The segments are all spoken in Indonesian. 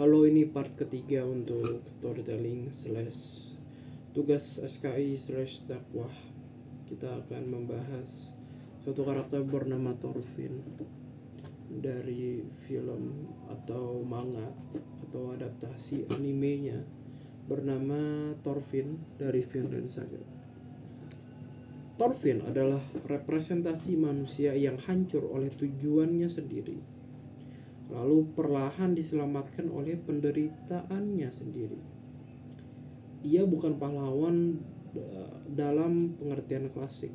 Halo, ini part ketiga untuk storytelling slash tugas SKI/dakwah. Kita akan membahas suatu karakter bernama Thorfinn dari film atau manga atau adaptasi animenya bernama Thorfinn dari Vinland Saga. Thorfinn adalah representasi manusia yang hancur oleh tujuannya sendiri, lalu perlahan diselamatkan oleh penderitaannya sendiri. Ia bukan pahlawan dalam pengertian klasik,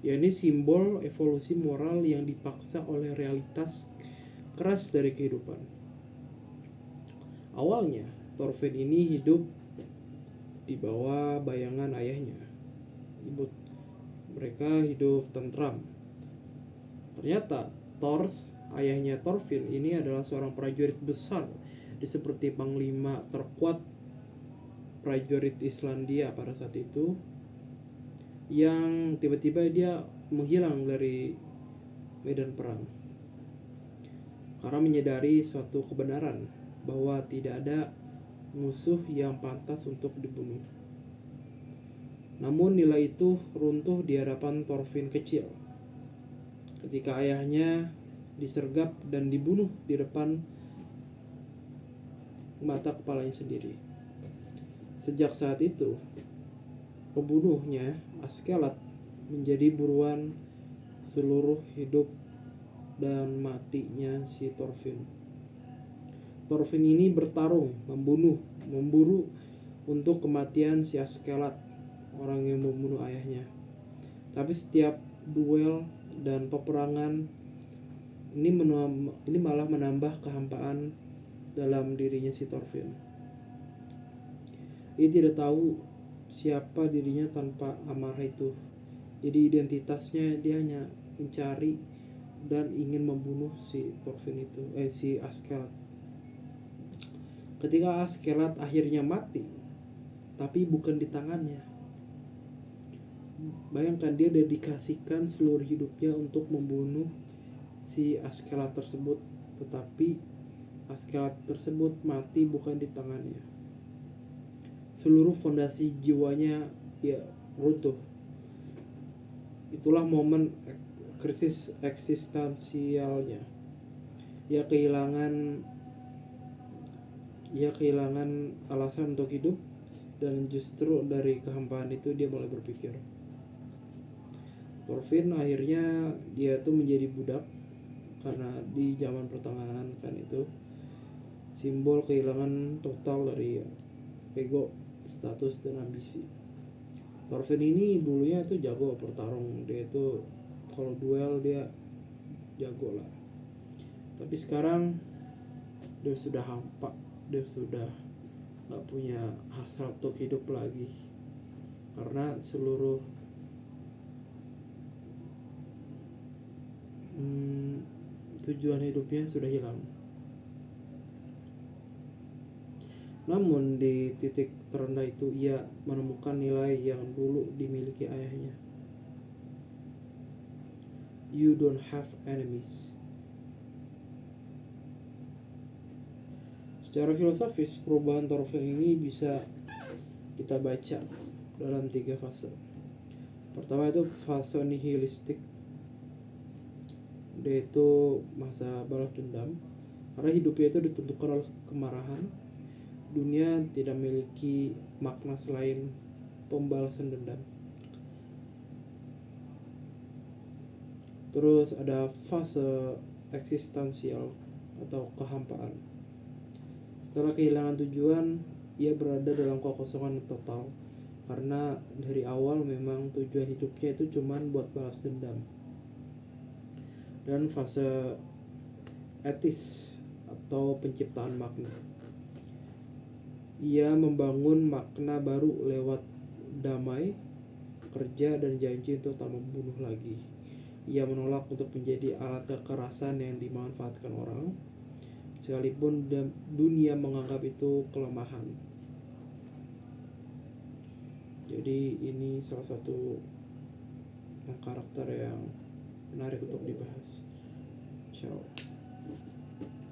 yakni simbol evolusi moral yang dipaksa oleh realitas keras dari kehidupan. Awalnya, Thorfinn ini hidup di bawah bayangan ayahnya. Mereka hidup tentram. Ternyata Thors, ayahnya Thorfinn ini adalah seorang prajurit besar, seperti panglima terkuat prajurit Islandia pada saat itu, yang tiba-tiba dia menghilang dari medan perang karena menyadari suatu kebenaran bahwa tidak ada musuh yang pantas untuk dibunuh. Namun nilai itu runtuh di hadapan Thorfinn kecil ketika ayahnya disergap dan dibunuh di depan mata kepalanya sendiri. Sejak saat itu, pembunuhnya, Askeladd, menjadi buruan seluruh hidup dan matinya si Thorfinn. Thorfinn ini bertarung, memburu untuk kematian si Askeladd, orang yang membunuh ayahnya. Tapi setiap duel dan peperangan ini malah menambah kehampaan dalam dirinya si Thorfinn. Ia tidak tahu siapa dirinya tanpa amarah itu. Jadi identitasnya dia hanya mencari dan ingin membunuh si Thorfinn itu, si Askeladd. Ketika Askeladd akhirnya mati, tapi bukan di tangannya. Bayangkan, dia dedikasikan seluruh hidupnya untuk membunuh si Askeladd tersebut, tetapi Askeladd tersebut mati bukan di tangannya. Seluruh fondasi jiwanya runtuh. Itulah momen krisis eksistensialnya. Ia kehilangan alasan untuk hidup, dan justru dari kehampaan itu dia mulai berpikir. Thorfinn akhirnya dia tuh menjadi budak, karena di zaman pertengahan kan itu simbol kehilangan total dari ego, status, dan ambisi. Thorfinn ini dulunya tuh jago bertarung, dia itu kalau duel dia jago lah. Tapi sekarang dia sudah hampa, dia sudah gak punya hasrat untuk hidup lagi, karena seluruh tujuan hidupnya sudah hilang. Namun di titik terendah itu ia menemukan nilai yang dulu dimiliki ayahnya. You don't have enemies. Secara filosofis, perubahan Thorfinn ini bisa kita baca dalam 3 fase. Pertama itu fase nihilistik. Dia itu masa balas dendam, karena hidupnya itu ditentukan oleh kemarahan. Dunia tidak memiliki makna selain pembalasan dendam. Terus ada fase eksistensial atau kehampaan. Setelah kehilangan tujuan, ia berada dalam kekosongan total, karena dari awal memang tujuan hidupnya itu cuman buat balas dendam. Dan fase etis atau penciptaan makna. Ia membangun makna baru lewat damai, kerja, dan janji untuk tak membunuh lagi. Ia menolak untuk menjadi alat kekerasan yang dimanfaatkan orang, sekalipun dunia menganggap itu kelemahan. Jadi ini salah satu karakter yang menarik untuk dibahas. Ciao.